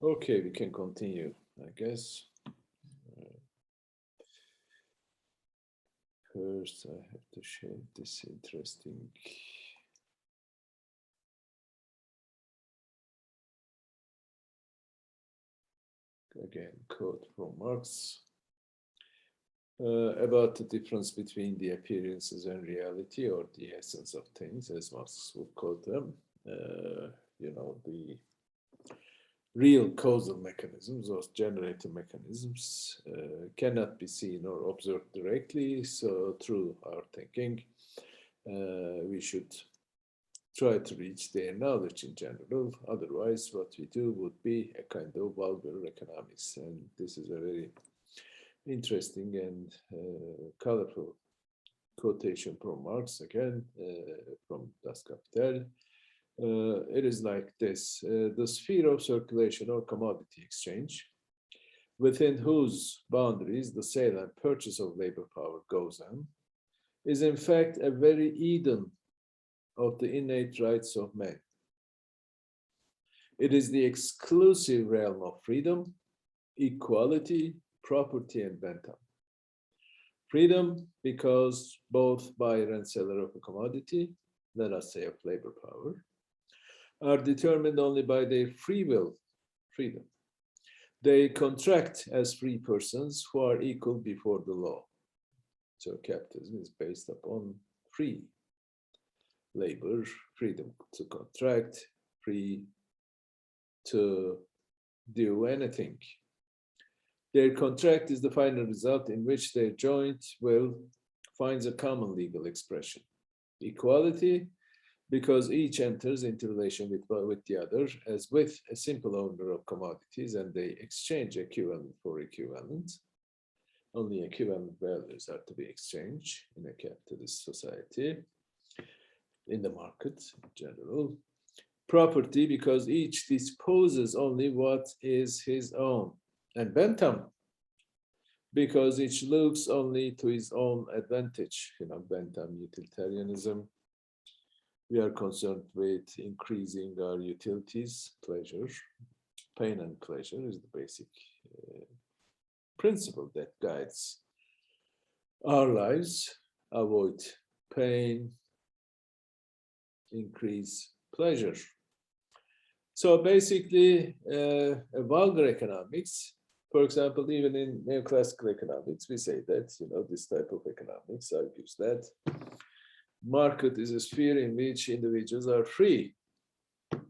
Okay, we can continue, I guess. First, I have to share this interesting. Again, quote from Marx about the difference between the appearances and reality, or the essence of things, as Marx would call them. The real causal mechanisms or generator mechanisms cannot be seen or observed directly. So through our thinking, we should try to reach their knowledge in general. Otherwise, what we do would be a kind of vulgar economics. And this is a very interesting and colorful quotation from Marx, again, from Das Kapital. It is like this: the sphere of circulation or commodity exchange, within whose boundaries the sale and purchase of labor power goes on, is in fact a very Eden of the innate rights of man. It is the exclusive realm of freedom, equality, property, and Bentham. Freedom because both buyer and seller of a commodity, let us say of labor power, are determined only by their free will, freedom. They contract as free persons who are equal before the law. So capitalism is based upon free labor, freedom to contract, free to do anything. Their contract is the final result in which their joint will finds a common legal expression. Equality, because each enters into relation with the other as with a simple owner of commodities, and they exchange equivalent for equivalent. Only equivalent values are to be exchanged in a capitalist society, in the market in general. Property, because each disposes only what is his own. And Bentham, because each looks only to his own advantage. Bentham utilitarianism. We are concerned with increasing our utilities, pleasure. Pain and pleasure is the basic principle that guides our lives. Avoid pain, increase pleasure. So basically, a vulgar economics, for example, even in neoclassical economics, we say that, this type of economics argues that market is a sphere in which individuals are free,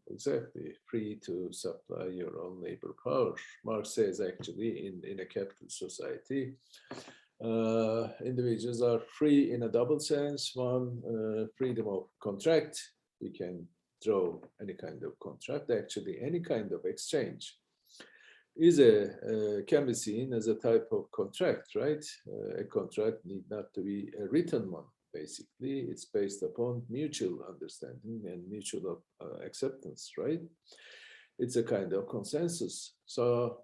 exactly, free to supply your own labor power. Marx says actually in a capitalist society, individuals are free in a double sense. One, freedom of contract. We can draw any kind of contract, actually any kind of exchange is can be seen as a type of contract, right? A contract need not to be a written one. Basically, it's based upon mutual understanding and mutual acceptance, right? It's a kind of consensus. So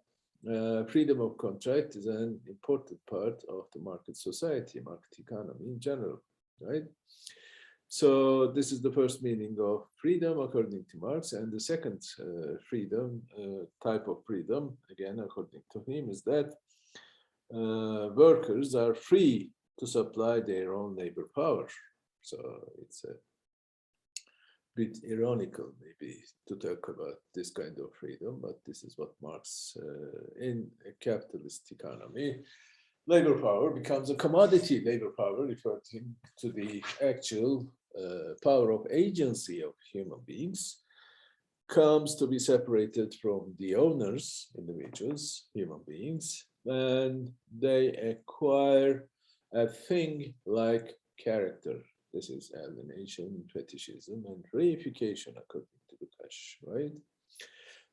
freedom of contract is an important part of the market society, market economy in general, right? So this is the first meaning of freedom according to Marx. And the second freedom, type of freedom, again, according to him, is that workers are free to supply their own labor power. So it's a bit ironical, maybe, to talk about this kind of freedom, but this is what Marx, in a capitalist economy, labor power becomes a commodity. Labor power referring to the actual power of agency of human beings comes to be separated from the owners, individuals, human beings, and they acquire a thing like character. This is alienation, fetishism, and reification according to Lukács, right?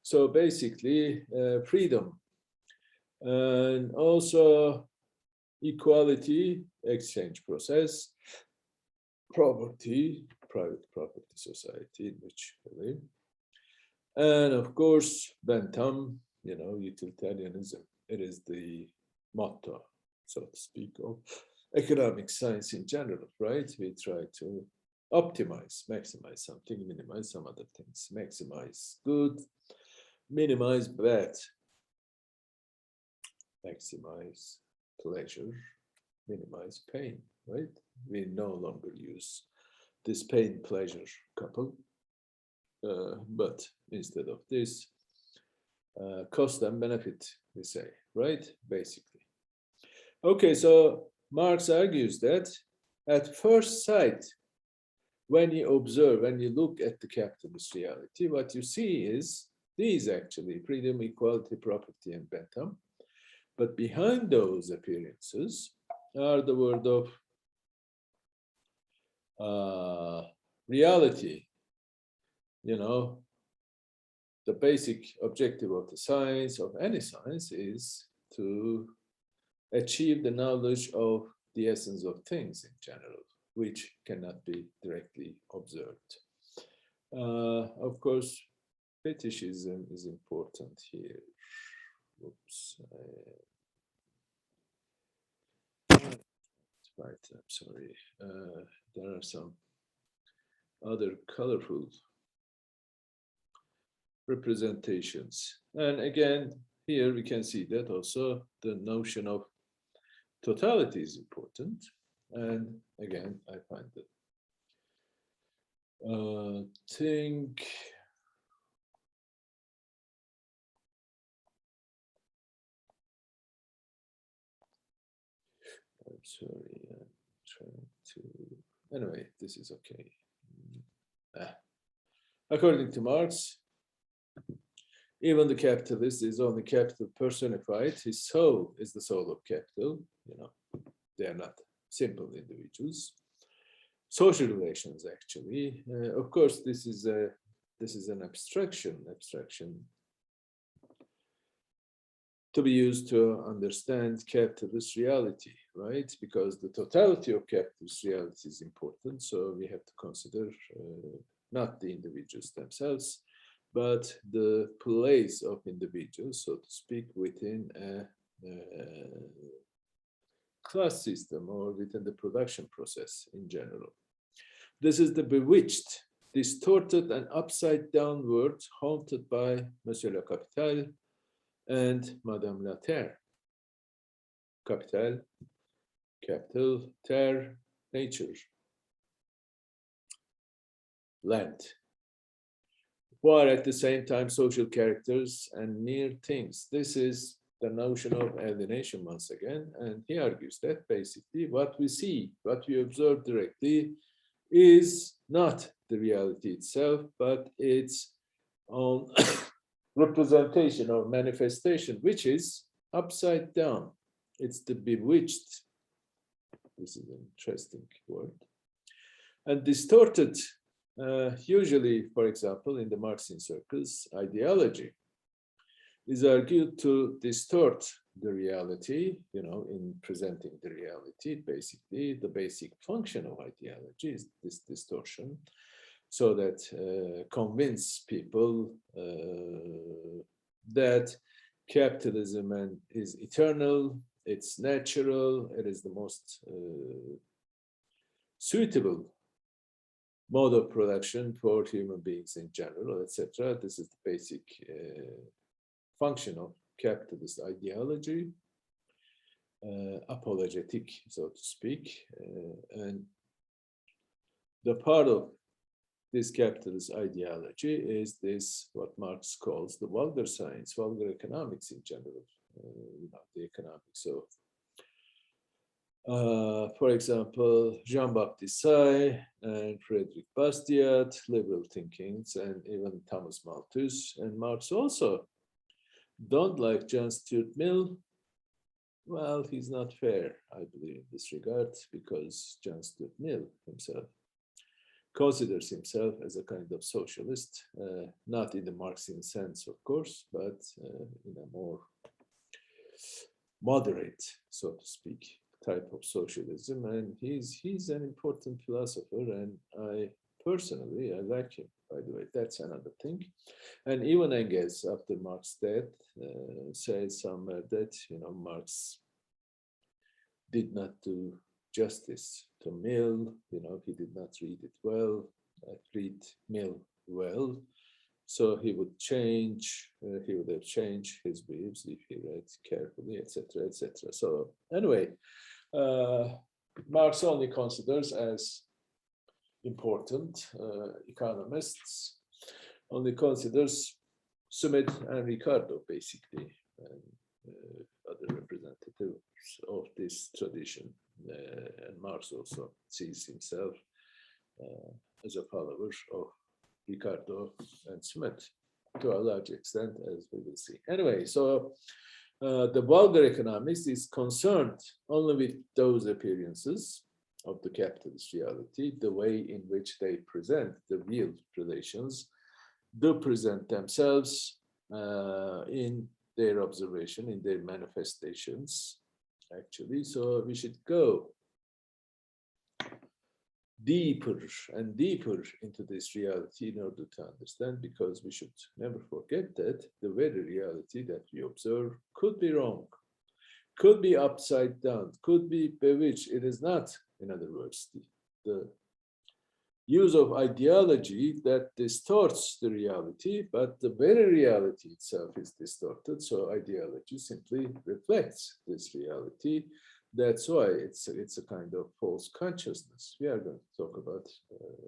So basically, freedom and also equality, exchange process, property, private property society in which we live. And of course, Bentham, utilitarianism. It is the motto, so to speak, of economic science in general, right? We try to optimize, maximize something, minimize some other things, maximize good, minimize bad, maximize pleasure, minimize pain, right? We no longer use this pain-pleasure couple, but instead of this, cost and benefit, we say, right? Basically. Okay, so Marx argues that at first sight, when you observe, when you look at the capitalist reality, what you see is these actually: freedom, equality, property, and Bentham. But behind those appearances are the word of reality. You know, the basic objective of the science, of any science, is to achieve the knowledge of the essence of things in general, which cannot be directly observed. Of course, fetishism is important here. Oops. Right, I'm sorry. There are some other colorful representations. And again, here we can see that also the notion of totality is important. And again, I find that think I'm sorry, I'm trying to, anyway, this is okay. According to Marx, even the capitalist is only capital personified. His soul is the soul of capital. You know, they are not simple individuals. Social relations, actually. Of course, this is an abstraction to be used to understand capitalist reality, right? Because the totality of capitalist reality is important. So we have to consider not the individuals themselves, but the place of individuals, so to speak, within a class system or within the production process in general. This is the bewitched, distorted, and upside down world haunted by Monsieur le Capital and Madame la Terre. Capital, capital, terre, nature, land, while at the same time social characters and near things. This is the notion of alienation once again, and he argues that basically what we see, what we observe directly, is not the reality itself, but its own representation or manifestation, which is upside down. It's the bewitched. This is an interesting word. And distorted, usually, for example, in the Marxian circles, ideology is argued to distort the reality, you know, in presenting the reality. Basically, the basic function of ideology is this distortion, so that convince people that capitalism is eternal, it's natural, it is the most suitable mode of production for human beings in general, etc. This is the basic function of capitalist ideology, apologetic, so to speak, and the part of this capitalist ideology is this, what Marx calls the vulgar science, vulgar economics in general, you know, the economics of, for example, Jean-Baptiste Say and Frédéric Bastiat, liberal thinkings, and even Thomas Malthus and Marx also don't like John Stuart Mill. Well, he's not fair, I believe, in this regard, because John Stuart Mill himself considers himself as a kind of socialist, not in the Marxian sense, of course, but in a more moderate, so to speak, type of socialism. And he's an important philosopher, and I personally like him, by the way. That's another thing. And even Engels, after Marx's death, said somewhere that, you know, Marx did not do justice to Mill. You know, he did not read Mill well. So he would change, he would have changed his beliefs if he read carefully, etc., etc. So anyway, Marx only considers as important economists, only considers Smith and Ricardo, basically, and other representatives of this tradition. And Marx also sees himself as a follower of Ricardo and Smith to a large extent, as we will see. Anyway, so the vulgar economist is concerned only with those appearances of the capitalist reality, the way in which they present the real relations, do present themselves in their observation, in their manifestations, actually. So we should go deeper and deeper into this reality in order to understand, because we should never forget that the very reality that we observe could be wrong, could be upside down, could be bewitched. It is not, in other words, the use of ideology that distorts the reality, but the very reality itself is distorted. So ideology simply reflects this reality. That's why it's a kind of false consciousness. We are going to talk about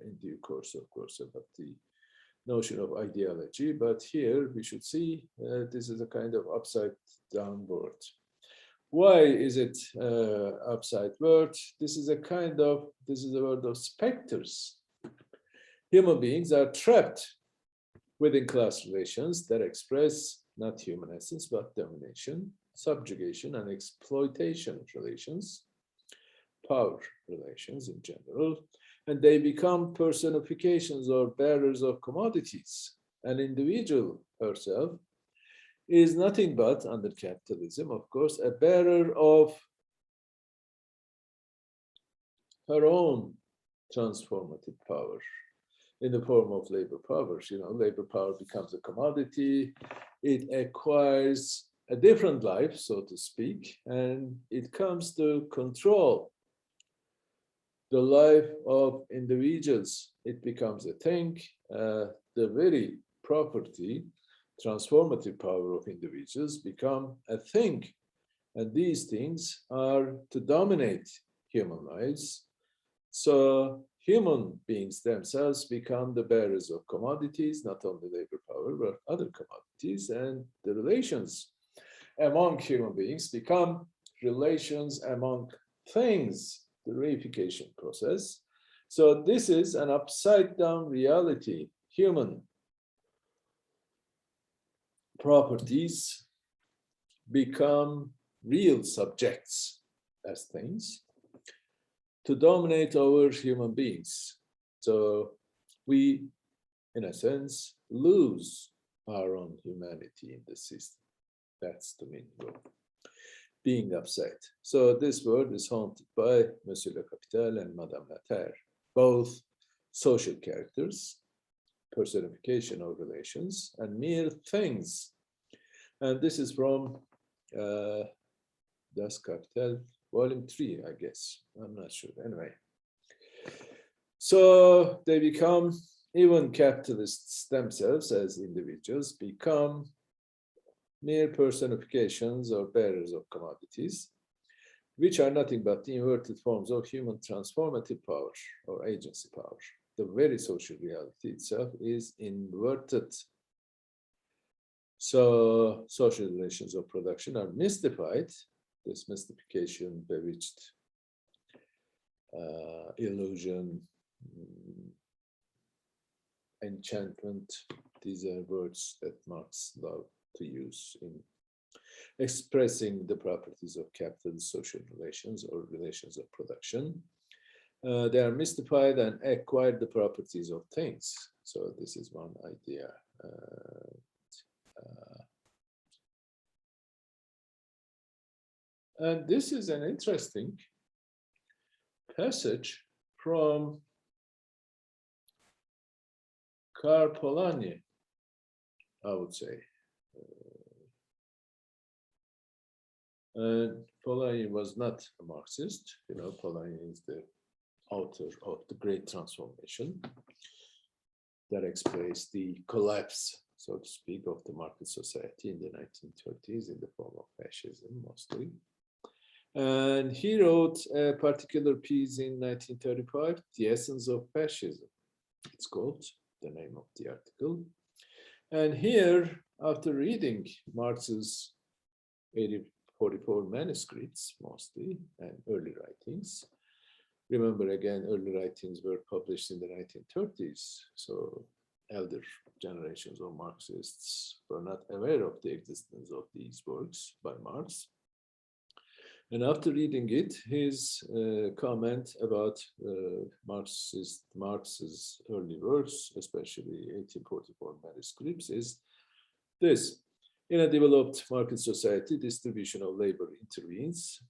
in due course, of course, about the notion of ideology. But here we should see this is a kind of upside down world. Why is it upside world? This is a world of specters. Human beings are trapped within class relations that express not human essence, but domination, subjugation, and exploitation relations, power relations in general, and they become personifications or bearers of commodities. An individual herself is nothing but, under capitalism, of course, a bearer of her own transformative power in the form of labor power. Labor power becomes a commodity. It acquires a different life, so to speak, and it comes to control the life of individuals. It becomes a thing. The very property, transformative power of individuals become a thing. And these things are to dominate human lives. So human beings themselves become the bearers of commodities, not only labor power, but other commodities. And the relations among human beings become relations among things, the reification process. So this is an upside down reality. Human properties become real subjects as things to dominate over human beings. So we, in a sense, lose our own humanity in the system. That's the meaning of being upset. So this world is haunted by Monsieur le Capital and Madame la Terre, both social characters, personification of relations, and mere things. And this is from Das Kapital, volume 3, I guess. I'm not sure. Anyway. So they become, even capitalists themselves as individuals, become mere personifications or bearers of commodities, which are nothing but the inverted forms of human transformative power or agency power. The very social reality itself is inverted. So social relations of production are mystified. This mystification, bewitched, illusion, enchantment, these are words that Marx loved to use in expressing the properties of capitalist social relations or relations of production. They are mystified and acquire the properties of things. So this is one idea. And this is an interesting passage from Karl Polanyi, I would say. And Polanyi was not a Marxist. Polanyi is the author of The Great Transformation. that explains the collapse, so to speak, of the market society in the 1930s in the form of fascism mostly. And he wrote a particular piece in 1935, The Essence of Fascism. It's called, the name of the article. And here, after reading Marx's 44 manuscripts mostly and early writings, remember again, early writings were published in the 1930s, so elder generations of Marxists were not aware of the existence of these works by Marx. And after reading it, his comment about Marx's early works, especially 1844 manuscripts, is this: in a developed market society, distribution of labor intervenes.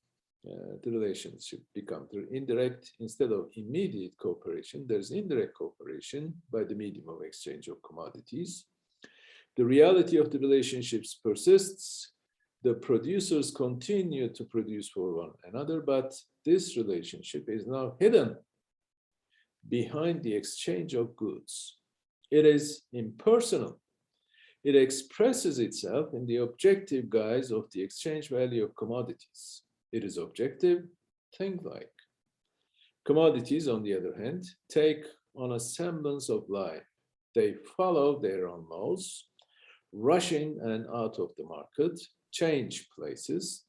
The relationship becomes indirect. Instead of immediate cooperation, there's indirect cooperation by the medium of exchange of commodities. The reality of the relationships persists. The producers continue to produce for one another, but this relationship is now hidden behind the exchange of goods. It is impersonal. It expresses itself in the objective guise of the exchange value of commodities. It is objective, thing-like. Commodities, on the other hand, take on a semblance of life. They follow their own laws, rush in and out of the market, change places,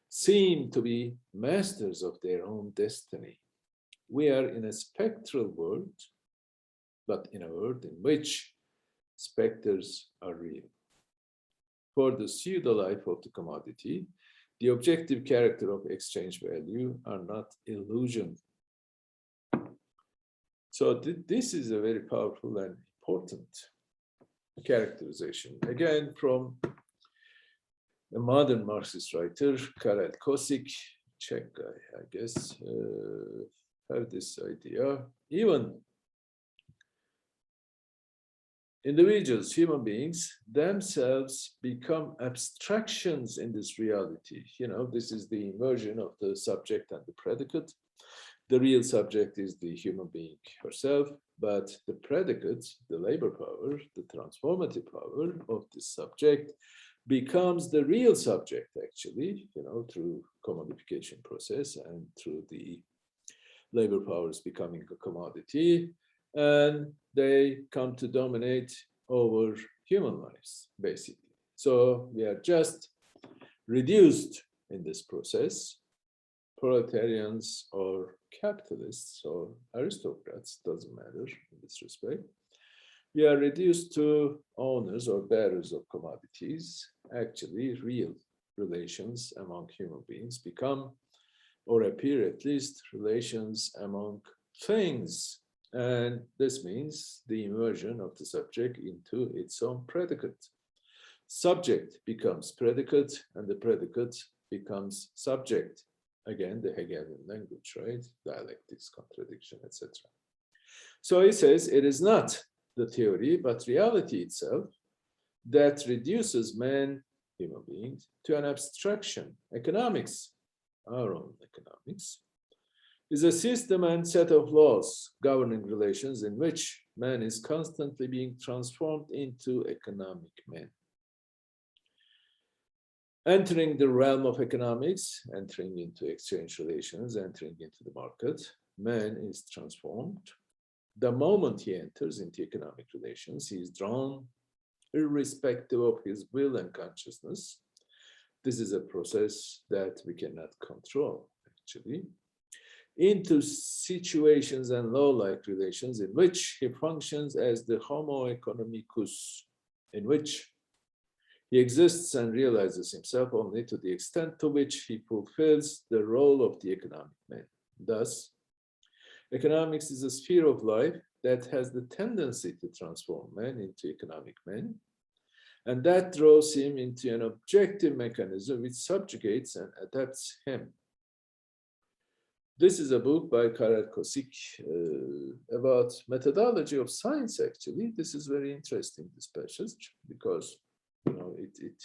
seem to be masters of their own destiny. We are in a spectral world, but in a world in which specters are real. For the pseudo-life of the commodity, the objective character of exchange value are not illusion. So this is a very powerful and important characterization. Again, from a modern Marxist writer, Karel Kosik, Czech guy, I guess, have this idea. Even individuals, human beings, themselves become abstractions in this reality. You know, this is the inversion of the subject and the predicate. The real subject is the human being herself, but the predicate, the labor power, the transformative power of this subject becomes the real subject, actually, you know, through commodification process and through the labor powers becoming a commodity, and they come to dominate over human lives, basically. So we are just reduced in this process, proletarians or capitalists or aristocrats, doesn't matter in this respect. We are reduced to owners or bearers of commodities. Actually, real relations among human beings become, or appear at least, relations among things. And this means the immersion of the subject into its own predicate. Subject becomes predicate, and the predicate becomes subject. Again, the Hegelian language, right? Dialectics, contradiction, etc. So he says it is not the theory, but reality itself that reduces man, human beings, to an abstraction. Economics, our own economics, is a system and set of laws governing relations in which man is constantly being transformed into economic man. Entering the realm of economics, entering into exchange relations, entering into the market, man is transformed. The moment he enters into economic relations, he is drawn, irrespective of his will and consciousness. This is a process that we cannot control, actually, into situations and law-like relations in which he functions as the homo economicus, in which he exists and realizes himself only to the extent to which he fulfills the role of the economic man. Thus, economics is a sphere of life that has the tendency to transform man into economic man, and that draws him into an objective mechanism which subjugates and adapts him. This is a book by Karel Kosik about methodology of science, actually. This is very interesting, this passage, because it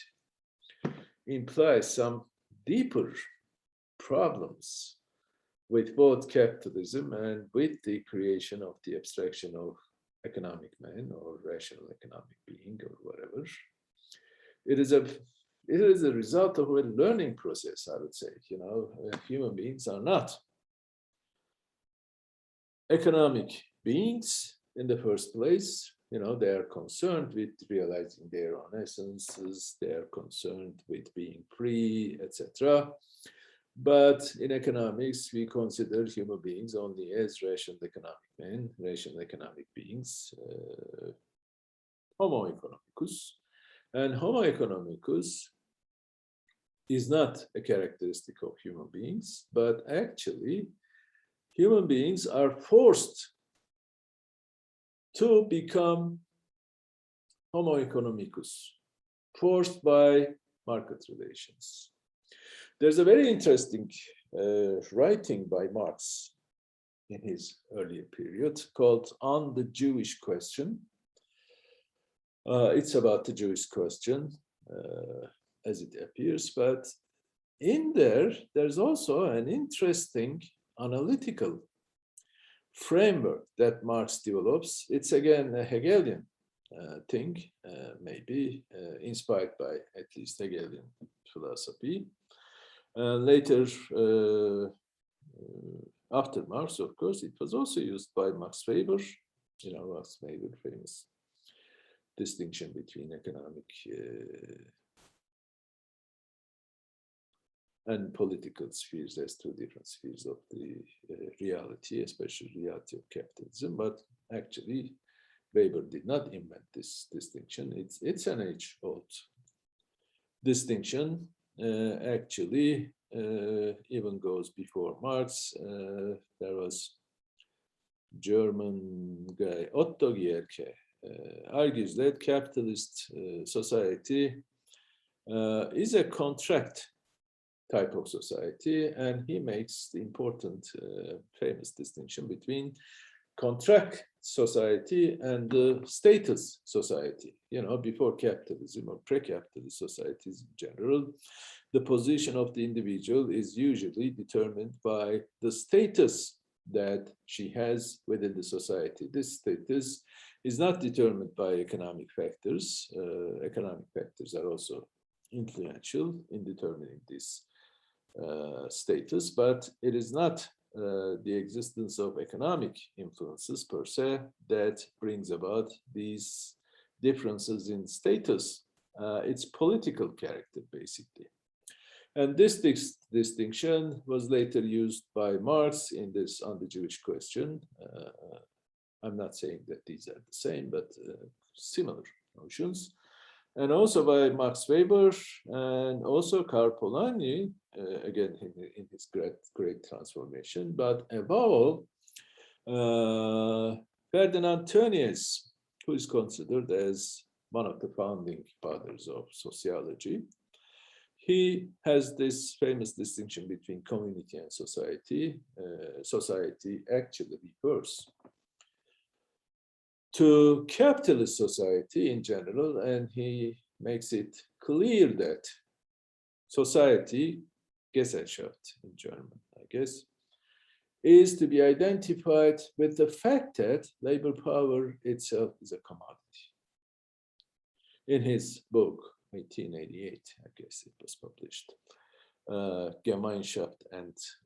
implies some deeper problems with both capitalism and with the creation of the abstraction of economic man or rational economic being or whatever. It is a result of a learning process, I would say. Human beings are not economic beings in the first place. They are concerned with realizing their own essences, they are concerned with being free, etc. But in economics, we consider human beings only as rational economic men, rational economic beings, Homo economicus. And Homo economicus is not a characteristic of human beings, but actually, human beings are forced to become Homo economicus, forced by market relations. There's a very interesting writing by Marx in his earlier period called On the Jewish Question. It's about the Jewish question as it appears, but in there's also an interesting analytical framework that Marx develops. It's again a Hegelian thing, maybe inspired by at least Hegelian philosophy. Later, after Marx, of course, it was also used by Max Weber. Max Weber, famous distinction between economic and political spheres as two different spheres of the reality, especially reality of capitalism. But actually, Weber did not invent this distinction. It's an age-old distinction. Actually, even goes before Marx. There was German guy Otto Gierke argues that capitalist society is a contract type of society, and he makes the important famous distinction between contract society and the status society. Before capitalism or pre-capitalist societies in general, the position of the individual is usually determined by the status that she has within the society. This status is not determined by economic factors. Economic factors are also influential in determining this status, but it is not the existence of economic influences per se that brings about these differences in status. It's political character, basically. And this distinction was later used by Marx in this On the Jewish Question. I'm not saying that these are the same, but similar notions. And also by Max Weber and also Karl Polanyi, again in his great transformation. But above all, Ferdinand Tönnies, who is considered as one of the founding fathers of sociology, he has this famous distinction between community and society. Society actually refers to capitalist society in general, and he makes it clear that society, Gesellschaft in German, I guess, is to be identified with the fact that labor power itself is a commodity. In his book, 1888, I guess it was published, Gemeinschaft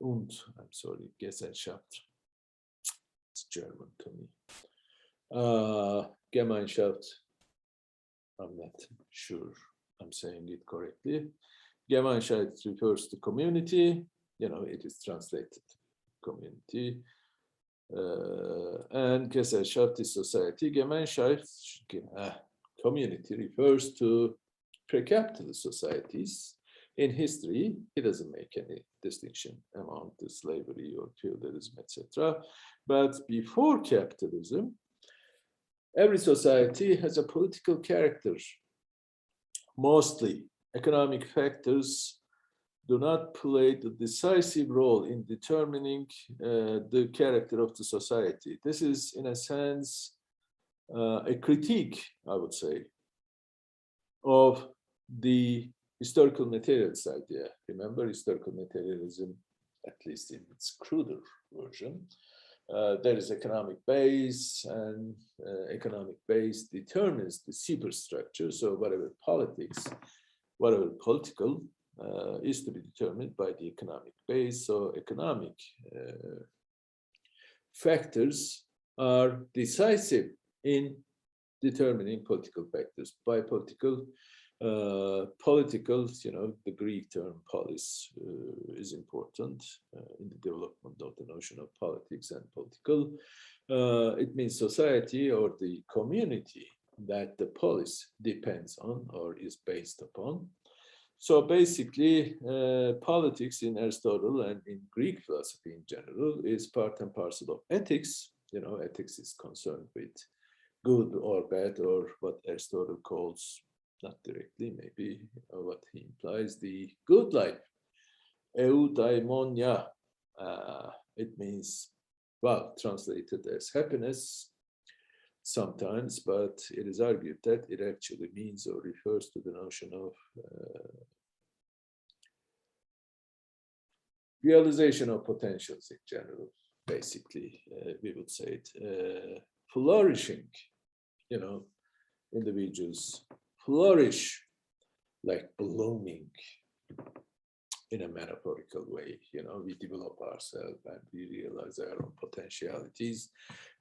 und Gesellschaft. It's German to me. Gemeinschaft, I'm not sure I'm saying it correctly. Gemeinschaft refers to community, it is translated community. And Gesellschaft is society. Gemeinschaft, community, refers to pre-capitalist societies. In history, he doesn't make any distinction among the slavery or feudalism, etc. But before capitalism, every society has a political character. Mostly, economic factors do not play the decisive role in determining the character of the society. This is, in a sense, a critique, I would say, of the historical materialist idea. Remember, historical materialism, at least in its cruder version, There is economic base, and economic base determines the superstructure. So whatever politics, whatever political is to be determined by the economic base. So economic factors are decisive in determining political factors. By political, politicals, the Greek term polis is important in the development of the notion of politics and political. It means society or the community that the polis depends on or is based upon. So basically, politics in Aristotle and in Greek philosophy in general is part and parcel of ethics. Ethics is concerned with good or bad, or what Aristotle calls, not directly, maybe what he implies, the good life, eudaimonia. It means, well, translated as happiness sometimes, but it is argued that it actually means or refers to the notion of realization of potentials in general, basically, we would say it. Flourishing, individuals flourish like blooming in a metaphorical way. We develop ourselves and we realize our own potentialities,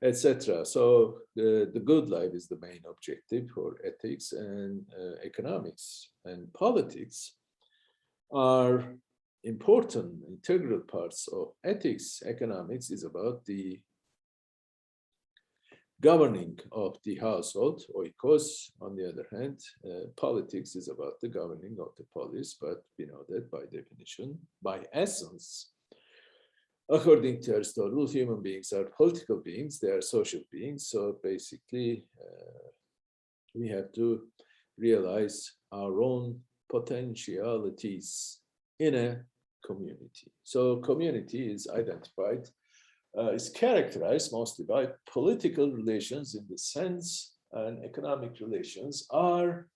etc. So the good life is the main objective for ethics, and economics and politics are important, integral parts of ethics. Economics is about the governing of the household, oikos. On the other hand, politics is about the governing of the polis, but we know that by definition, by essence, according to Aristotle, human beings are political beings, they are social beings. So basically, we have to realize our own potentialities in a community. So community is identified, is characterized mostly by political relations in the sense, and economic relations are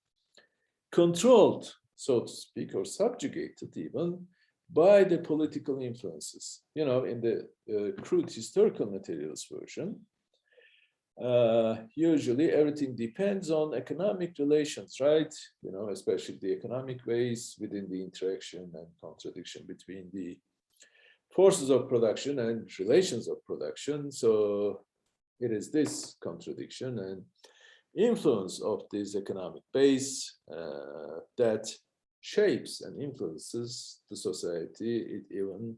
controlled, so to speak, or subjugated even by the political influences. In the crude historical materials version, usually everything depends on economic relations, right? Especially the economic ways within the interaction and contradiction between the forces of production and relations of production. So it is this contradiction and influence of this economic base that shapes and influences the society. It even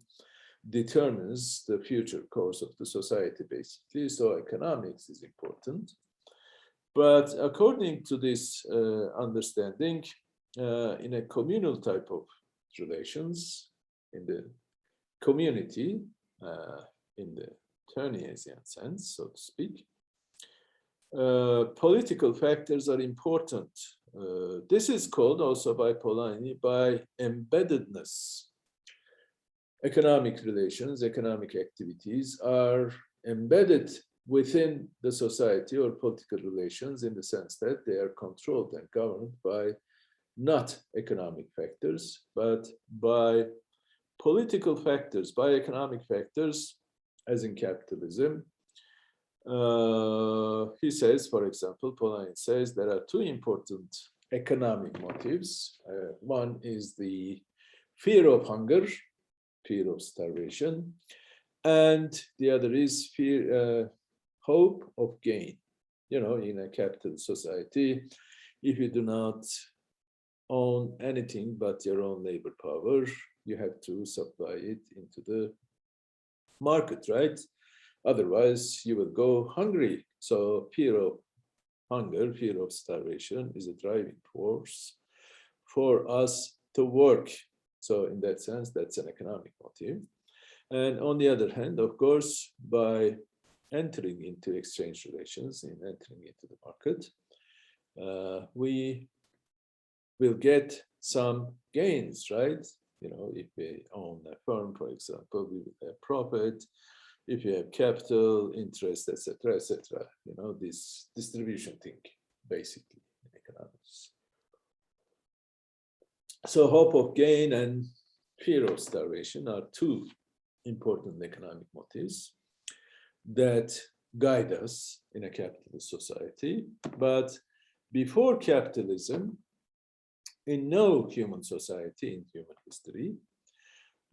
determines the future course of the society, basically. So economics is important. But according to this understanding, in a communal type of relations, in the community, in the Turnesian sense, so to speak, political factors are important. This is called also by Polanyi by embeddedness. Economic relations, economic activities are embedded within the society or political relations in the sense that they are controlled and governed by not economic factors, but by political factors, by economic factors, as in capitalism. He says, for example, Polanyi says there are two important economic motives. One is the fear of hunger, fear of starvation, and the other is fear, hope of gain. In a capitalist society, if you do not own anything but your own labor power, you have to supply it into the market, right? Otherwise, you will go hungry. So fear of hunger, fear of starvation is a driving force for us to work. So in that sense, that's an economic motive. And on the other hand, of course, by entering into exchange relations, in entering into the market, we will get some gains, right? If we own a firm, for example, we will have profit. If you have capital, interest, etc., etc., this distribution thing, basically, in economics. So hope of gain and fear of starvation are two important economic motives. that guide us in a capitalist society. But before capitalism, in no human society in human history,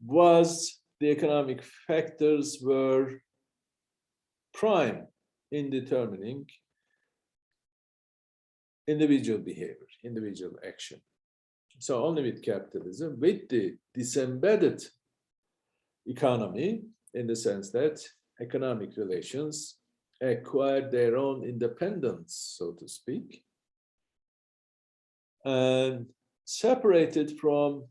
was the economic factors were prime in determining individual behavior, individual action. So only with capitalism, with the disembedded economy, in the sense that economic relations acquired their own independence, so to speak, and separated from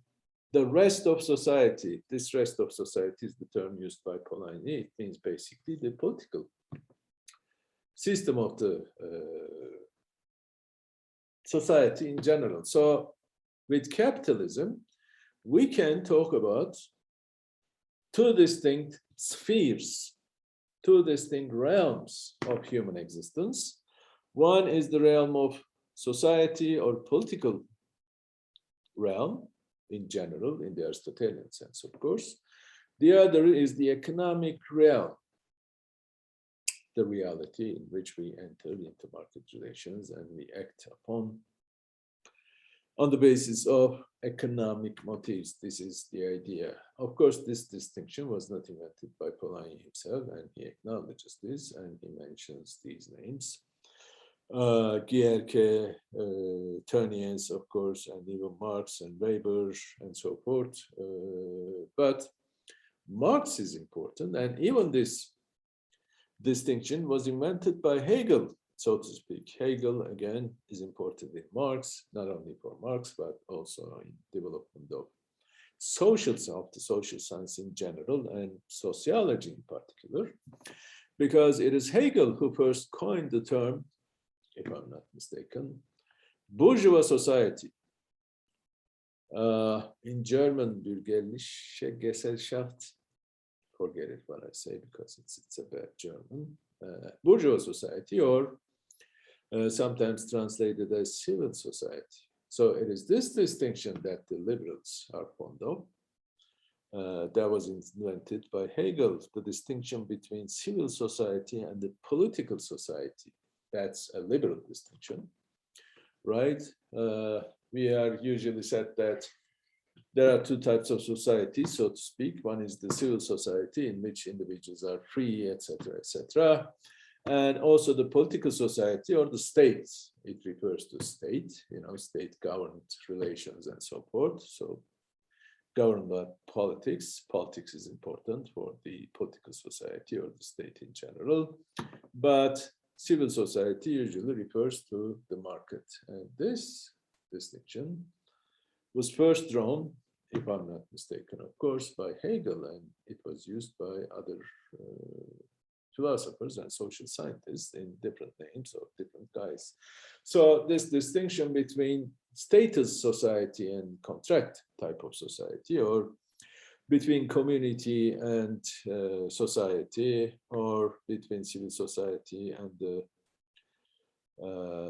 the rest of society. This rest of society is the term used by Polanyi. It means basically the political system of the society in general. So with capitalism, we can talk about two distinct spheres, two distinct realms of human existence. One is the realm of society or political realm in general, in the Aristotelian sense, of course. The other is the economic realm, the reality in which we enter into market relations and we act upon on the basis of economic motives. This is the idea. Of course, this distinction was not invented by Polanyi himself, and he acknowledges this, and he mentions these names. Gierke, Tönnies, of course, and even Marx and Weber, and so forth. But Marx is important, and even this distinction was invented by Hegel, so to speak. Hegel, again, is important in Marx, not only for Marx, but also in development of the social science in general, and sociology in particular, because it is Hegel who first coined the term, if I'm not mistaken, bourgeois society. In German, bürgerliche Gesellschaft, forget it what I say because it's a bad German, bourgeois society, or sometimes translated as civil society. So it is this distinction that the liberals are fond of. That was invented by Hegel, the distinction between civil society and the political society. That's a liberal distinction, right? We are usually said that there are two types of societies, so to speak. One is the civil society, in which individuals are free, etc., etc. And also the political society, or the state. It refers to state, state-governed relations and so forth. So governed by politics. Politics is important for the political society or the state in general. But civil society usually refers to the market. And this distinction was first drawn, if I'm not mistaken, of course, by Hegel, and it was used by other philosophers and social scientists in different names of different guys. So this distinction between status society and contract type of society, or between community and society, or between civil society and the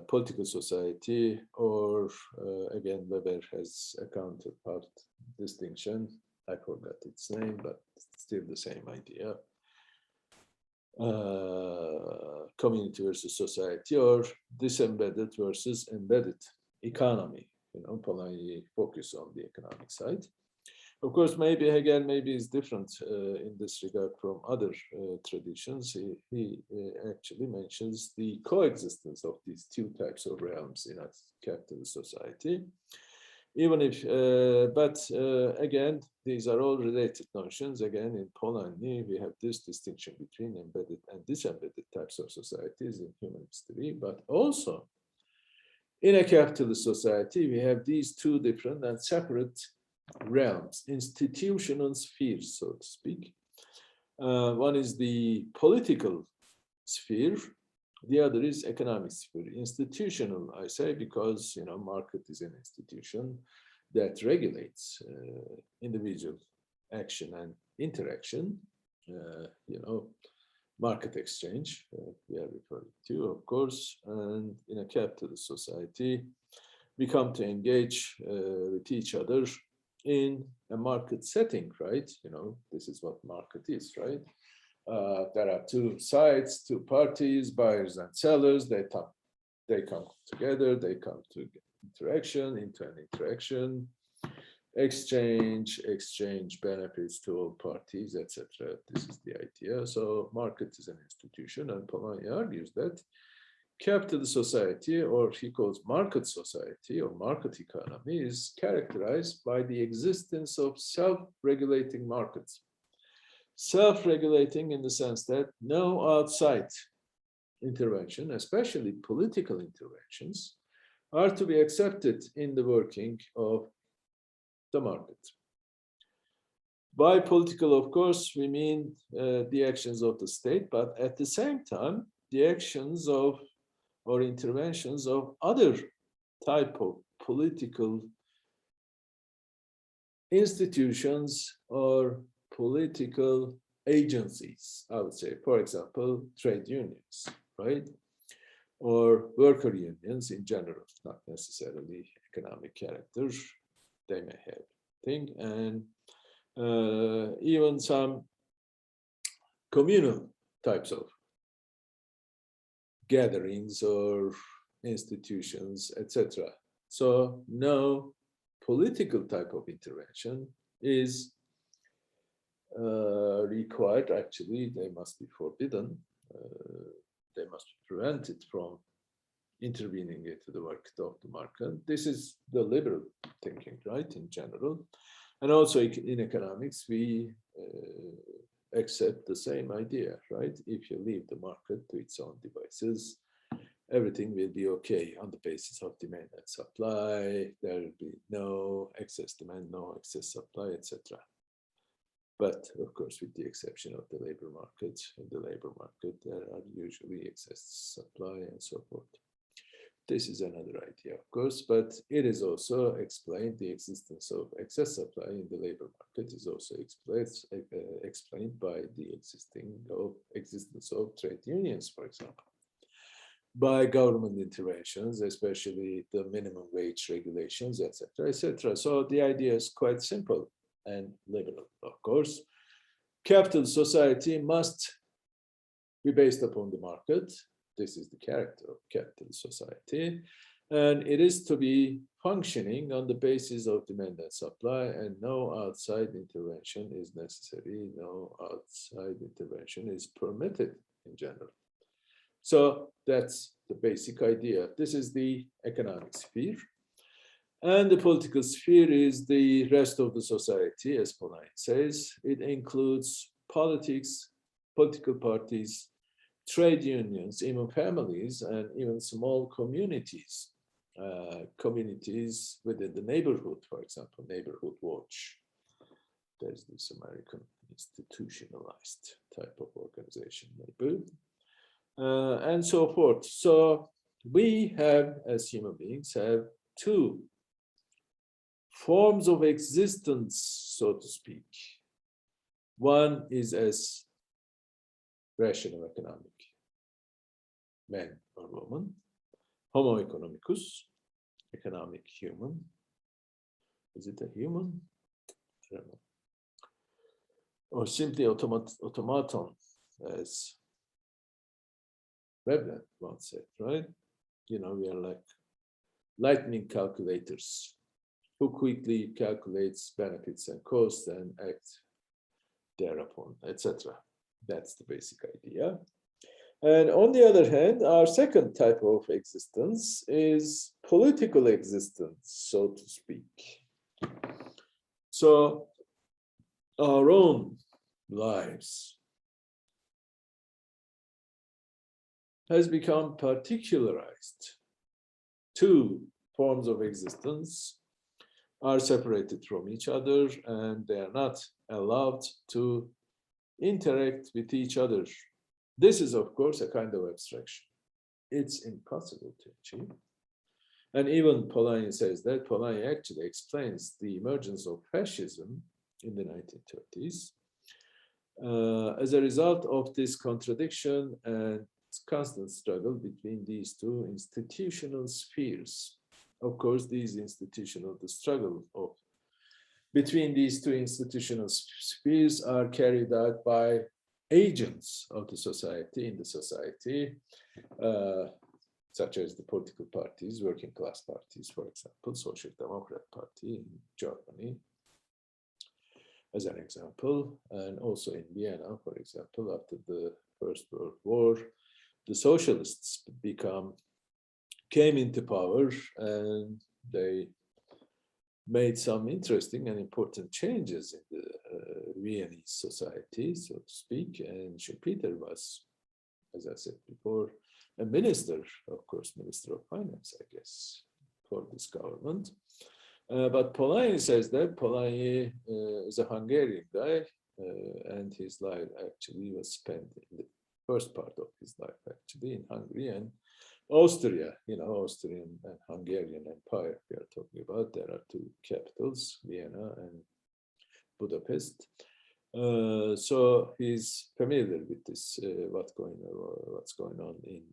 political society, or again, Weber has a counterpart distinction. I forgot its name, but still the same idea. Community versus society, or disembedded versus embedded economy. Polanyi focus on the economic side. Of course, maybe it's different in this regard from other traditions. He actually mentions the coexistence of these two types of realms in a capitalist society. Even if, again, these are all related notions. Again, in Polanyi, we have this distinction between embedded and disembedded types of societies in human history, but also in a capitalist society, we have these two different and separate realms, institutional spheres, so to speak. One is the political sphere, the other is economic sphere. Institutional, I say, because market is an institution that regulates individual action and interaction. Market exchange we are referring to, of course, and in a capitalist society, we come to engage with each other in a market setting, right? This is what market is, right? There are two sides, two parties, buyers and sellers. They come together, they come to interaction, into an interaction, exchange benefits to all parties, etc. This is the idea. So market is an institution, and Polanyi argues that capitalist society, or he calls market society or market economy, is characterized by the existence of self-regulating markets. Self-regulating in the sense that no outside intervention, especially political interventions, are to be accepted in the working of the market. By political, of course, we mean the actions of the state, but at the same time, the actions of or interventions of other type of political institutions or political agencies, I would say, for example, trade unions, right? Or worker unions in general, not necessarily economic character, they may have thing, and even some communal types of gatherings or institutions, etc. So no political type of intervention is required. Actually, they must be forbidden. They must be prevented from intervening into the work of the market. This is the liberal thinking, right, in general. And also in economics, we accept the same idea, right? If you leave the market to its own devices, everything will be okay on the basis of demand and supply. There will be no excess demand, no excess supply, etc. But of course, with the exception of the labor market, in the labor market, there are usually excess supply and so forth. This is another idea, of course, but it is also explained, the existence of excess supply in the labor market is also explained by the existence of trade unions, for example, by government interventions, especially the minimum wage regulations, etc., etc. So the idea is quite simple and liberal, of course. Capital society must be based upon the market. This is the character of capitalist society, and it is to be functioning on the basis of demand and supply, and no outside intervention is necessary, no outside intervention is permitted in general. So that's the basic idea. This is the economic sphere. And the political sphere is the rest of the society, as Polanyi says. It includes politics, political parties, trade unions, even families, and even small communities, communities within the neighborhood, for example, neighborhood watch. There's this American institutionalized type of organization, maybe, and so forth. So we have, as human beings, have two forms of existence, so to speak. One is as rational economic man or woman, homo economicus, economic human. Is it a human? I don't know. Or simply automaton, as Veblen once said, right? You know, we are like lightning calculators who quickly calculates benefits and costs and act thereupon, etc. That's the basic idea. And on the other hand, our second type of existence is political existence, so to speak. So our own lives has become particularized. Two forms of existence are separated from each other, and they are not allowed to interact with each other. This is, of course, a kind of abstraction. It's impossible to achieve. And even Polanyi says that. Polanyi actually explains the emergence of fascism in the 1930s as a result of this contradiction and constant struggle between these two institutional spheres. Of course, the struggle between these two institutional spheres are carried out by agents of the society, in the society, such as the political parties, working class parties, for example, Social Democrat Party in Germany, as an example, and also in Vienna, for example, after the First World War, the socialists came into power, and they made some interesting and important changes in the Viennese society, so to speak. And Schumpeter was, as I said before, a minister, of course, Minister of Finance, I guess, for this government. But Polanyi says that Polanyi is a Hungarian guy, and his life actually was spent in the first part of his life actually in Hungary and Austria, Austrian and Hungarian Empire we are talking about. There are two capitals, Vienna and Budapest. So he's familiar with this, what's going on in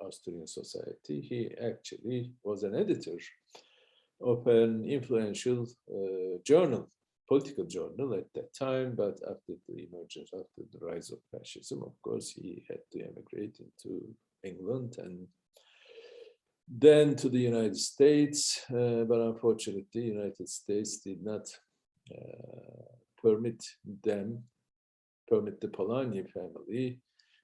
Austrian society. He actually was an editor of an influential journal, political journal at that time, but after the emergence, after the rise of fascism, of course, he had to emigrate into England and then to the United States, but unfortunately, the United States did not permit the Polanyi family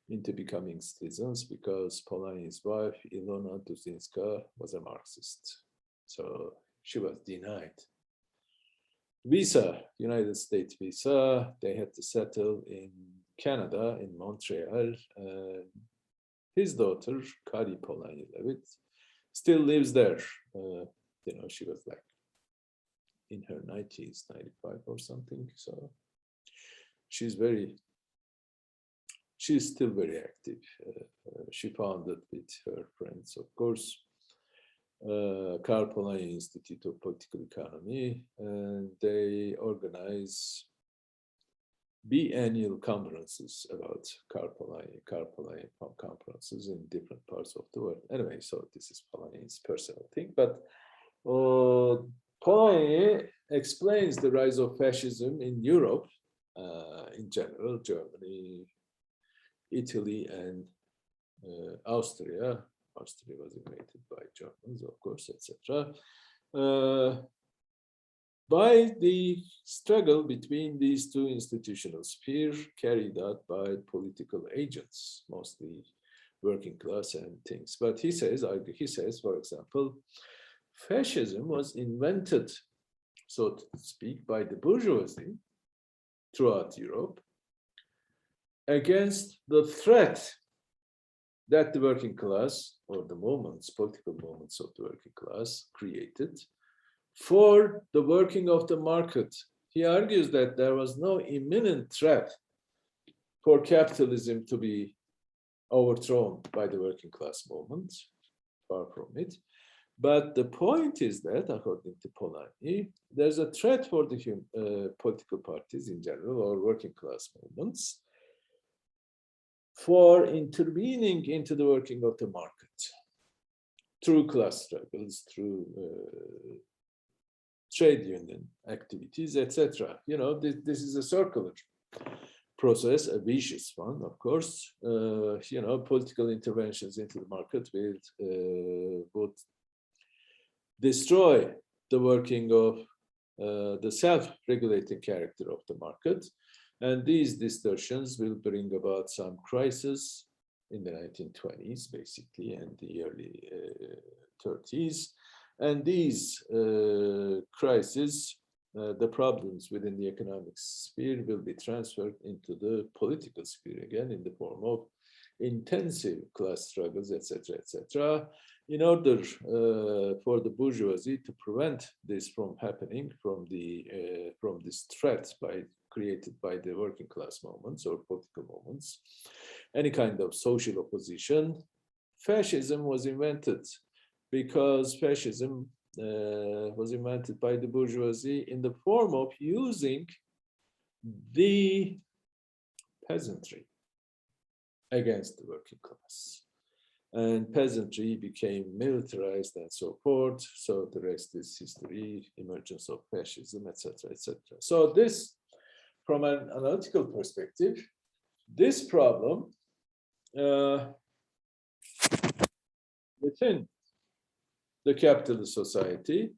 into becoming citizens, because Polanyi's wife, Ilona Duzinska, was a Marxist. So she was denied visa, United States visa. They had to settle in Canada, in Montreal. His daughter, Kari Polanyi-Levitt, still lives there. She was like in her 90s, 95 or something. So she's still very active. She founded with her friends, of course, Karl Polanyi Institute of Political Economy, and they organize biannual conferences about Karl Polanyi conferences in different parts of the world. Anyway, so this is Polanyi's personal thing, but Polanyi explains the rise of fascism in Europe, in general, Germany, Italy, and Austria. Austria was invaded by Germans, of course, etc. By the struggle between these two institutional spheres carried out by political agents, mostly working class and things. But he says, for example, fascism was invented, so to speak, by the bourgeoisie throughout Europe against the threat that the working class, or the political movements of the working class, created for the working of the market. He argues that there was no imminent threat for capitalism to be overthrown by the working class movement, far from it. But the point is that, according to Polanyi, there's a threat for the political parties in general, or working class movements, for intervening into the working of the market through class struggles, through trade union activities, etc. This is a circular process, a vicious one, of course. Political interventions into the market would destroy the working of the self-regulating character of the market. And these distortions will bring about some crisis in the 1920s, basically, and the early 30s. And these crises, the problems within the economic sphere, will be transferred into the political sphere again in the form of intensive class struggles, etc., etc. In order for the bourgeoisie to prevent this from happening, from this threat created by the working class movements or political movements, any kind of social opposition, fascism was invented, because fascism was invented by the bourgeoisie in the form of using the peasantry against the working class. And peasantry became militarized and so forth. So the rest is history, emergence of fascism, etc., etc. So this, from an analytical perspective, This problem within the capitalist society,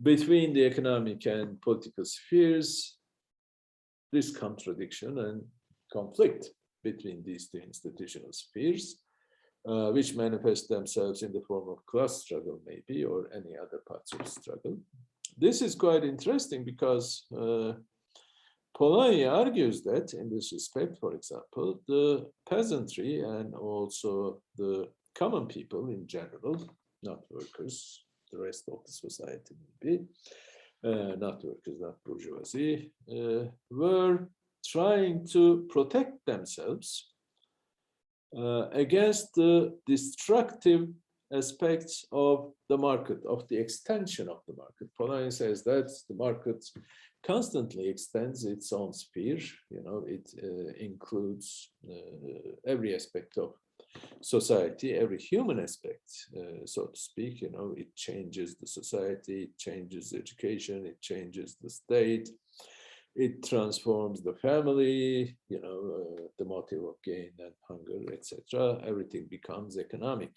between the economic and political spheres, this contradiction and conflict between these two institutional spheres, which manifest themselves in the form of class struggle, maybe, or any other parts of struggle. This is quite interesting because Polanyi argues that, in this respect, for example, the peasantry and also the common people in general, not workers, the rest of the society maybe, not workers, not bourgeoisie, were trying to protect themselves against the destructive aspects of the market, of the extension of the market. Polanyi says that the market constantly extends its own sphere. You know, it includes every aspect of society, every human aspect, so to speak. You know, it changes the society, it changes education, it changes the state, it transforms the family, you know, the motive of gain and hunger, etc. Everything becomes economic.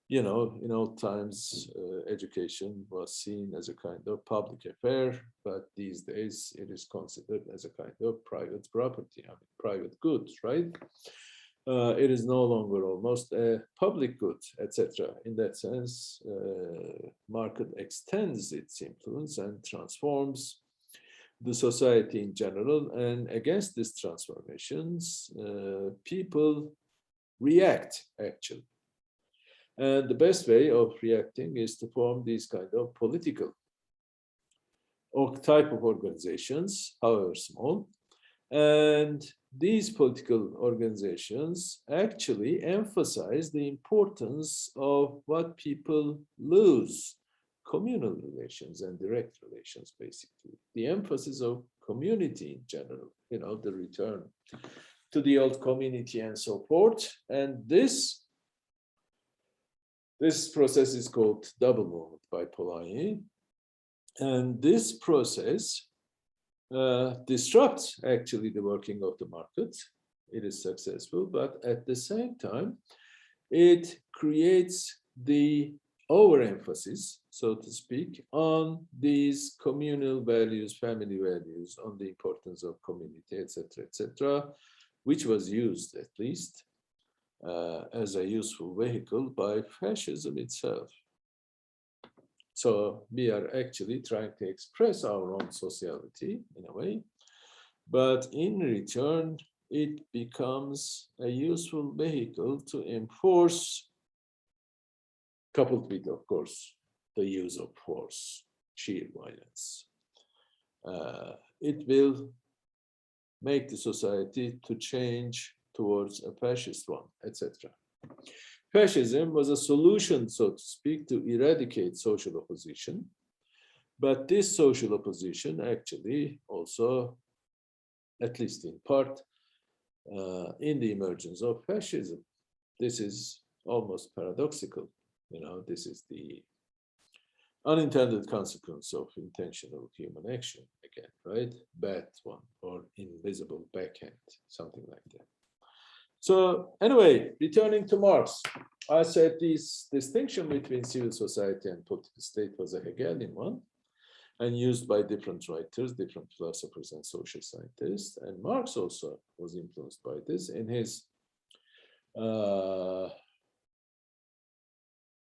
You know, in old times, education was seen as a kind of public affair, but these days it is considered as a kind of private property, I mean, private goods, right? It is no longer almost a public good, etc. In that sense, market extends its influence and transforms the society in general. And against these transformations, people react, actually. And the best way of reacting is to form these kind of political or type of organizations, however small. And these political organizations actually emphasize the importance of what people lose, communal relations and direct relations, basically. The emphasis of community in general, you know, the return to the old community and so forth. And this process is called double movement by Polanyi. And this process disrupts actually the working of the market. It is successful, but at the same time, it creates the overemphasis, so to speak, on these communal values, family values, on the importance of community, etc., which was used at least as a useful vehicle by fascism itself. So we are actually trying to express our own sociality in a way, but in return, it becomes a useful vehicle to enforce, coupled with, of course, the use of force, sheer violence. It will make the society to change towards a fascist one, etc. Fascism was a solution, so to speak, to eradicate social opposition. But this social opposition actually also, at least in part, in the emergence of fascism. This is almost paradoxical. You know, this is the unintended consequence of intentional human action, again, right? Bad one, or invisible backhand, something like that. So anyway, returning to Marx, I said this distinction between civil society and political state was a Hegelian one and used by different writers, different philosophers and social scientists. And Marx also was influenced by this in his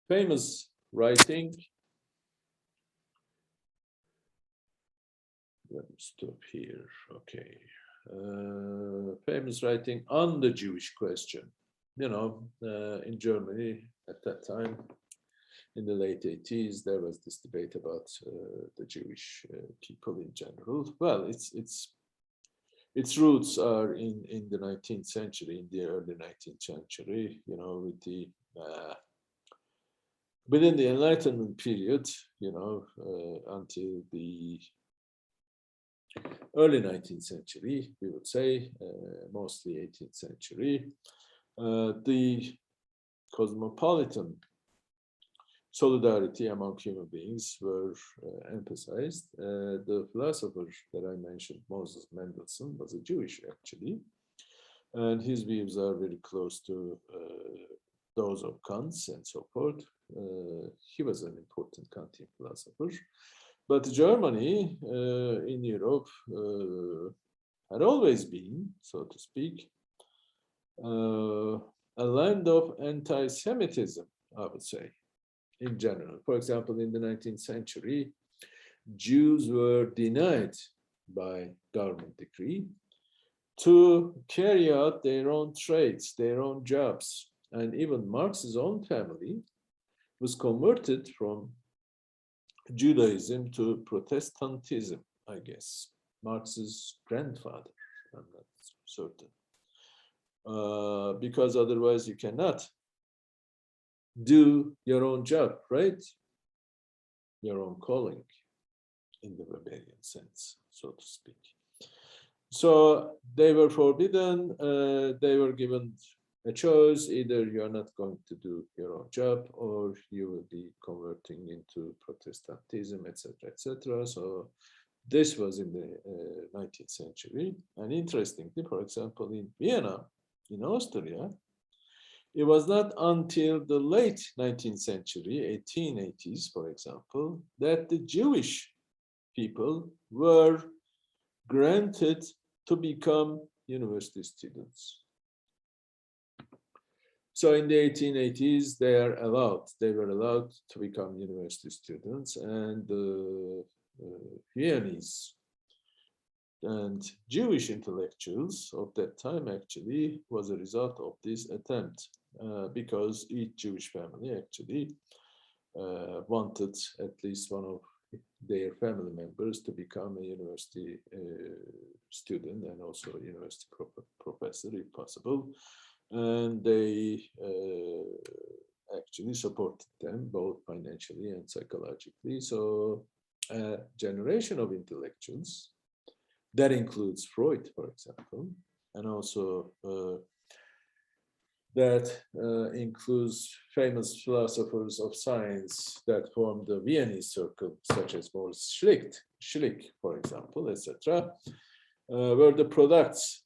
famous writing. Let me stop here, okay. Famous writing on the Jewish question. You know, in Germany at that time, in the late 80s, there was this debate about the Jewish people in general. Well, its roots are in the 19th century, in the early 19th century, you know, with the within the Enlightenment period, you know, until the early 19th century, we would say, mostly 18th century, the cosmopolitan solidarity among human beings were emphasized. The philosopher that I mentioned, Moses Mendelssohn, was a Jewish actually, and his views are very close to those of Kant's and so forth. He was an important Kantian philosopher. But Germany in Europe had always been, so to speak, a land of anti-Semitism, I would say, in general. For example, in the 19th century, Jews were denied by government decree to carry out their own trades, their own jobs. And even Marx's own family was converted from Judaism to Protestantism, I guess. Marx's grandfather, I'm not certain. Because otherwise you cannot do your own job, right? Your own calling in the Weberian sense, so to speak. So they were forbidden, they were given a choice, either you're not going to do your own job or you will be converting into Protestantism, etc., etc. So this was in the 19th century. And interestingly, for example, in Vienna, in Austria, it was not until the late 19th century, 1880s, for example, that the Jewish people were granted to become university students. So in the 1880s, they were allowed to become university students, and the Viennese and Jewish intellectuals of that time actually was a result of this attempt, because each Jewish family actually wanted at least one of their family members to become a university student and also a university professor if possible. And they actually supported them both financially and psychologically. So a generation of intellectuals, that includes Freud, for example, and also that includes famous philosophers of science that formed the Viennese circle, such as Morris Schlick, for example, etc., were the products,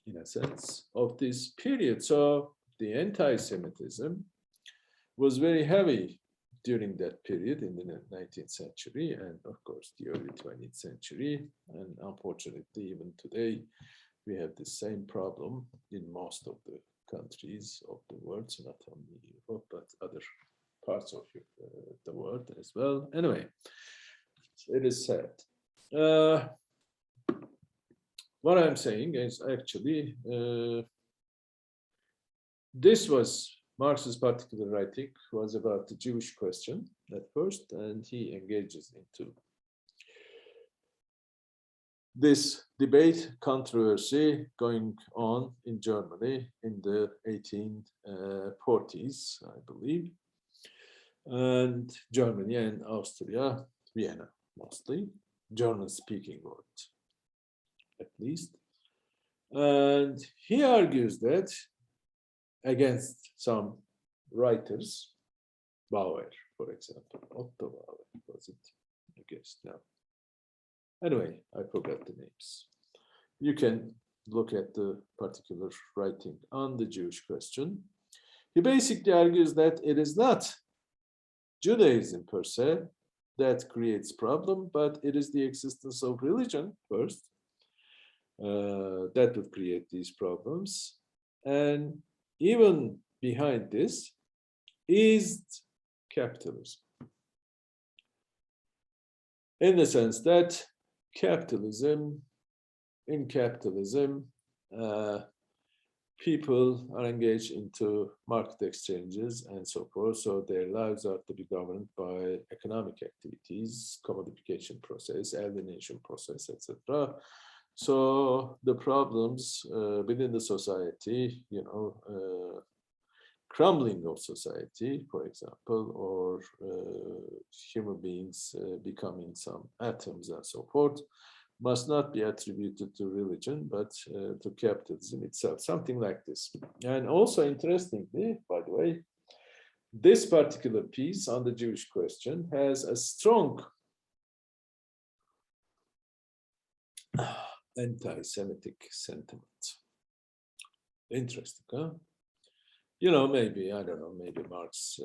in a sense, of this period. So the anti-Semitism was very heavy during that period in the 19th century and, of course, the early 20th century. And unfortunately, even today, we have the same problem in most of the countries of the world, so not only Europe, but other parts of the world as well. Anyway, it is sad. What I'm saying is actually, this was Marx's particular writing was about the Jewish question at first, and he engages into this debate, controversy going on in Germany in the 1840s, I believe, and Germany and Austria, Vienna mostly, German-speaking world, at least. And he argues that against some writers, Bauer, for example, Otto Bauer, was it? I guess no. Anyway, I forgot the names. You can look at the particular writing on the Jewish question. He basically argues that it is not Judaism per se that creates problem, but it is the existence of religion first that would create these problems. And even behind this is capitalism, in the sense that in capitalism, people are engaged into market exchanges and so forth, so their lives are to be governed by economic activities, commodification process, alienation process, etc. So the problems within the society, crumbling of society, for example, or human beings becoming some atoms and so forth, must not be attributed to religion, but to capitalism itself, something like this. And also, interestingly, by the way, this particular piece on the Jewish question has a strong anti-Semitic sentiment. Interesting, huh? You know, maybe, I don't know, maybe Marx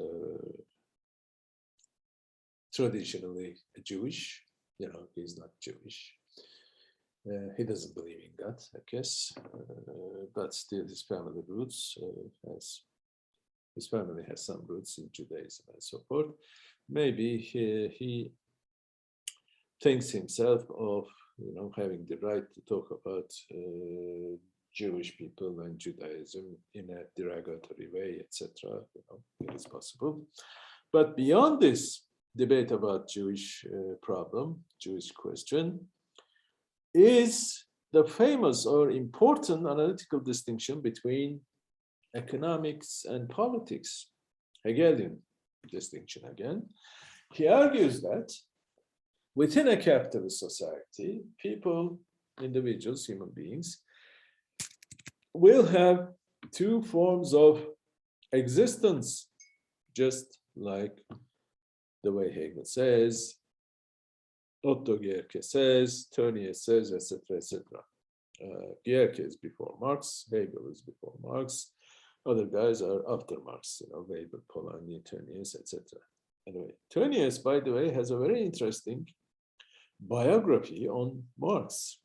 traditionally Jewish, you know, he's not Jewish. He doesn't believe in God, I guess, but still his family roots his family has some roots in Judaism and so forth. Maybe he thinks himself of, you know, having the right to talk about Jewish people and Judaism in a derogatory way, etc. You know, it is possible. But beyond this debate about Jewish problem, Jewish question, is the famous or important analytical distinction between economics and politics. Hegelian distinction again. He argues that within a capitalist society, people, individuals, human beings, will have two forms of existence, just like the way Hegel says, Otto Gerke says, Tönnies says, etc., etc. Gerke is before Marx, Hegel is before Marx, other guys are after Marx, you know, Weber, Polanyi, Tönnies, etc. Anyway, Tönnies, by the way, has a very interesting biography on Marx.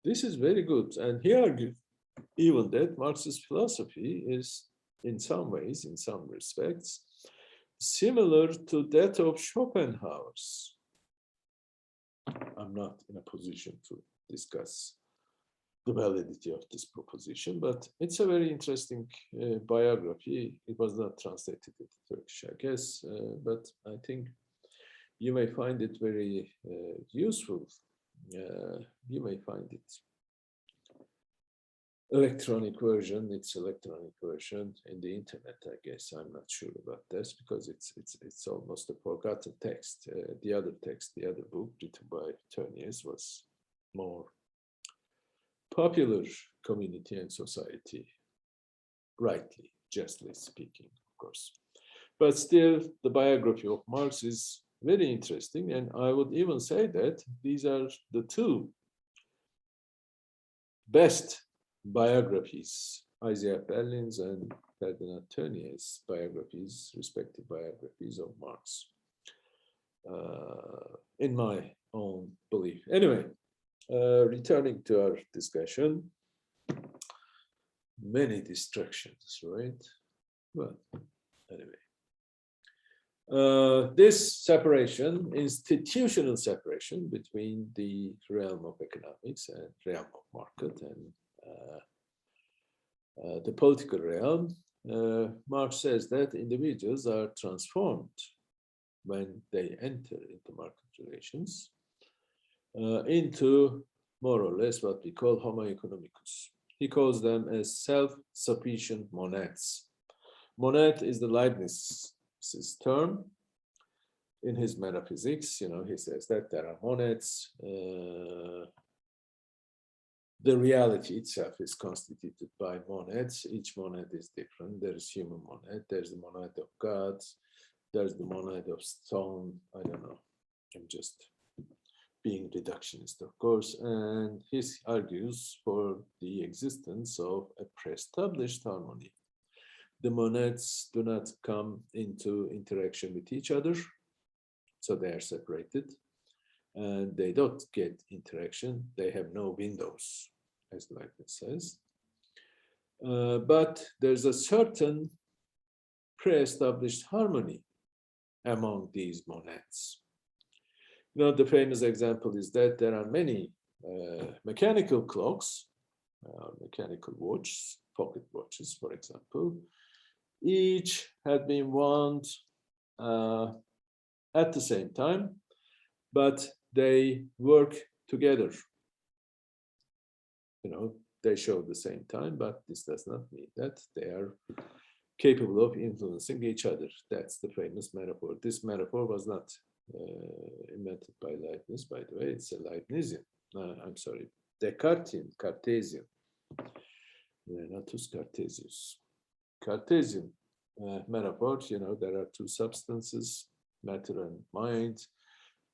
This is very good, and he argued even that Marxist philosophy is, in some ways, in some respects, similar to that of Schopenhauer's. I'm not in a position to discuss the validity of this proposition, but it's a very interesting biography. It was not translated into Turkish, I guess, but I think you may find it very useful. You may find it electronic version. It's electronic version in the internet, I guess. I'm not sure about this because it's almost a forgotten text. The other text, the other book written by Tönnies was more popular community and society, rightly, justly speaking, of course. But still, the biography of Marx is very interesting, and I would even say that these are the two best biographies, Isaiah Berlin's and Ferdinand Tönnies' biographies, respective biographies of Marx, in my own belief. Anyway, returning to our discussion, many distractions, right? Well, anyway. This separation, institutional separation between the realm of economics and realm of market and the political realm, Marx says that individuals are transformed when they enter into market relations into more or less what we call homo economicus. He calls them as self-sufficient monads. Monad is the Leibniz's term in his metaphysics. You know, he says that there are monads. The reality itself is constituted by monads. Each monad is different. There is human monad. There's the monad of God. There's the monad of stone. I don't know. I'm just being reductionist, of course. And he argues for the existence of a pre-established harmony. The monads do not come into interaction with each other, so they are separated. And they don't get interaction. They have no windows, as Leibniz says. But there's a certain pre-established harmony among these monads. You know, the famous example is that there are many mechanical clocks, mechanical watches, pocket watches, for example. Each had been wound at the same time, but they work together. You know, they show the same time, but this does not mean that they are capable of influencing each other. That's the famous metaphor. This metaphor was not invented by Leibniz, by the way. It's a Leibnizian. I'm sorry, Descartesian, Cartesian. Renatus Cartesius. Cartesian metaphor, there are two substances, matter and mind.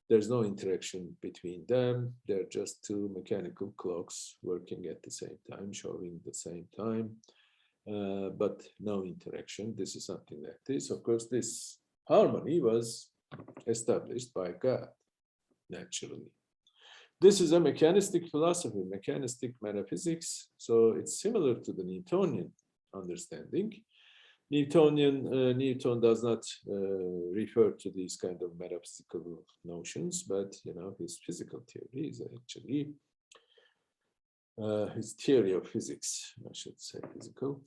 There's no interaction between them. They're just two mechanical clocks working at the same time, showing the same time, but no interaction. This is something like this. Of course, this harmony was established by God, naturally. This is a mechanistic philosophy, mechanistic metaphysics. So it's similar to the Newtonian understanding. Newton does not refer to these kind of metaphysical notions, but his physical theory is actually his theory of physics, I should say physical,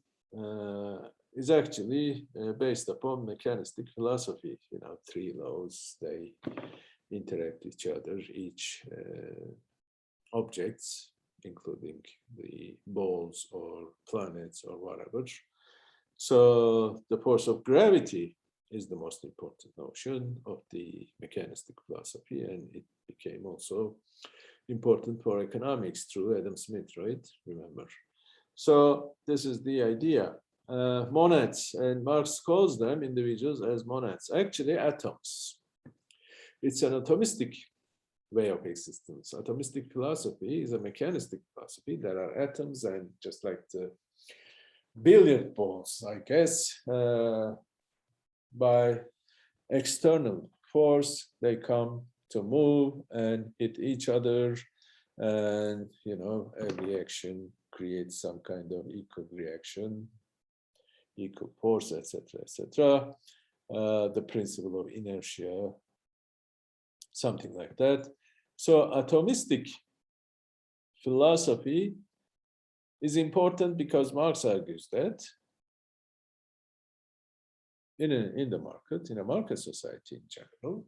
is actually based upon mechanistic philosophy. Three laws, they interact with each other, each objects, including the balls or planets or whatever. So the force of gravity is the most important notion of the mechanistic philosophy, and it became also important for economics through Adam Smith, right? Remember. So this is the idea. Monads, and Marx calls them, individuals, as monads, actually atoms. It's an atomistic way of existence. Atomistic philosophy is a mechanistic philosophy. There are atoms, and just like the billiard balls, I guess, by external force, they come to move and hit each other, and a reaction creates some kind of equal reaction, equal force, etc., etc. The principle of inertia, something like that. So atomistic philosophy is important because Marx argues that in the market, in a market society in general,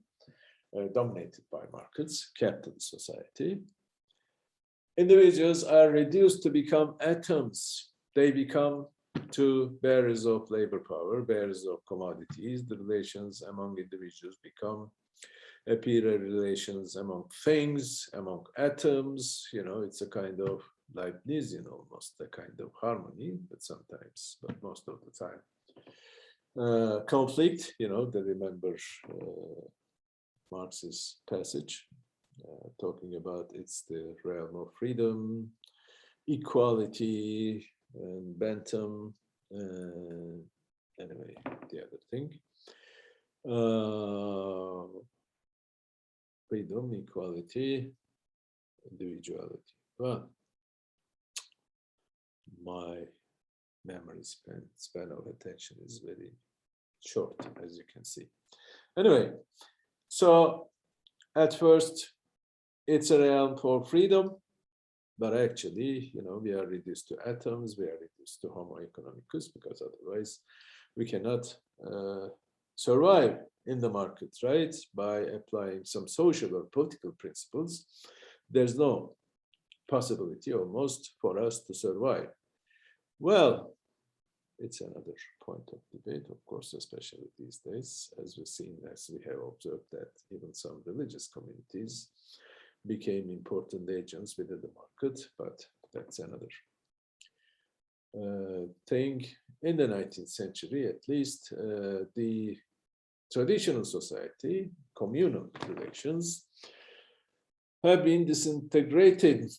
dominated by markets, capitalist society, individuals are reduced to become atoms. They become two bearers of labor power, bearers of commodities. The relations among individuals become appear relations among things, among atoms. It's a kind of Leibnizian, almost a kind of harmony, but sometimes, but most of the time, conflict. They remember Marx's passage talking about it's the realm of freedom, equality, and Bentham. Anyway, the other thing. Freedom, equality, individuality. Well, my memory span of attention is very short, as you can see. Anyway, so at first, it's a realm for freedom, but actually, we are reduced to atoms, we are reduced to homo economicus, because otherwise we cannot survive in the market, right? By applying some social or political principles, there's no possibility almost for us to survive. Well, it's another point of debate, of course, especially these days, as we have observed that even some religious communities became important agents within the market, but that's another thing. In the 19th century, at least, the traditional society, communal relations, have been disintegrated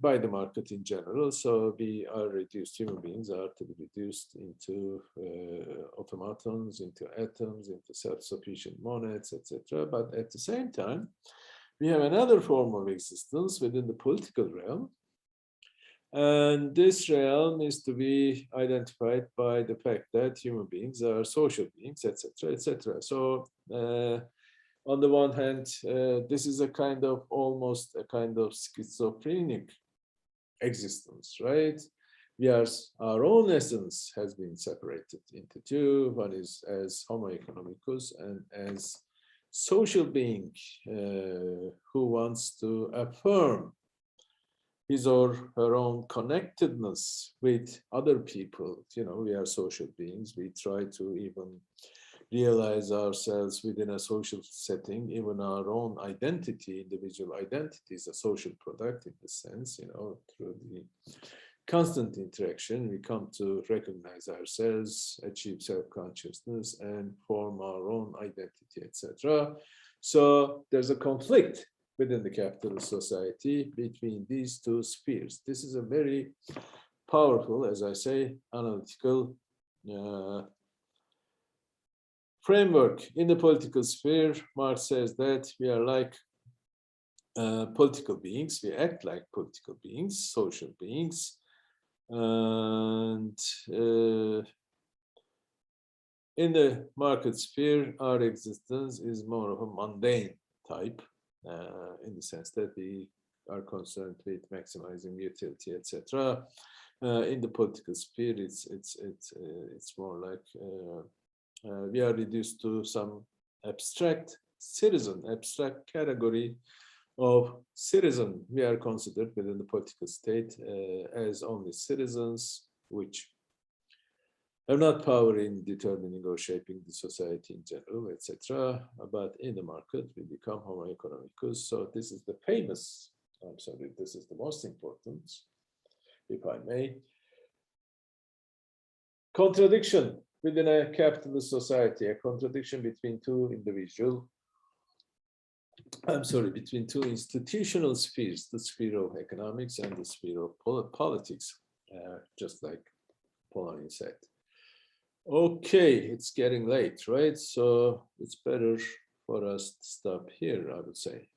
by the market in general. So we are reduced, human beings are to be reduced into automatons, into atoms, into self-sufficient monads, etc. But at the same time, we have another form of existence within the political realm. And this realm is to be identified by the fact that human beings are social beings, etc., etc. So on the one hand, this is almost a kind of schizophrenic existence, right? Our own essence has been separated into two. One is as homo economicus and as social being who wants to affirm his or her own connectedness with other people. We are social beings. We try to even realize ourselves within a social setting. Even our own identity, individual identity, is a social product in the sense, through the constant interaction, we come to recognize ourselves, achieve self-consciousness, and form our own identity, etc. So there's a conflict within the capitalist society between these two spheres. This is a very powerful, as I say, analytical framework. In the political sphere, Marx says that we are like political beings, we act like political beings, social beings, and in the market sphere, our existence is more of a mundane type, in the sense that we are concerned with maximizing utility, etc. In the political sphere, it's more like we are reduced to some abstract citizen, abstract category of citizen. We are considered within the political state as only citizens, which have not power in determining or shaping the society in general, etc. But in the market, we become homo economicus. So this is the famous, I'm sorry, this is the most important, if I may, contradiction within a capitalist society, a contradiction between two between two institutional spheres, the sphere of economics and the sphere of politics, just like Polanyi said. Okay, it's getting late, right? So it's better for us to stop here, I would say.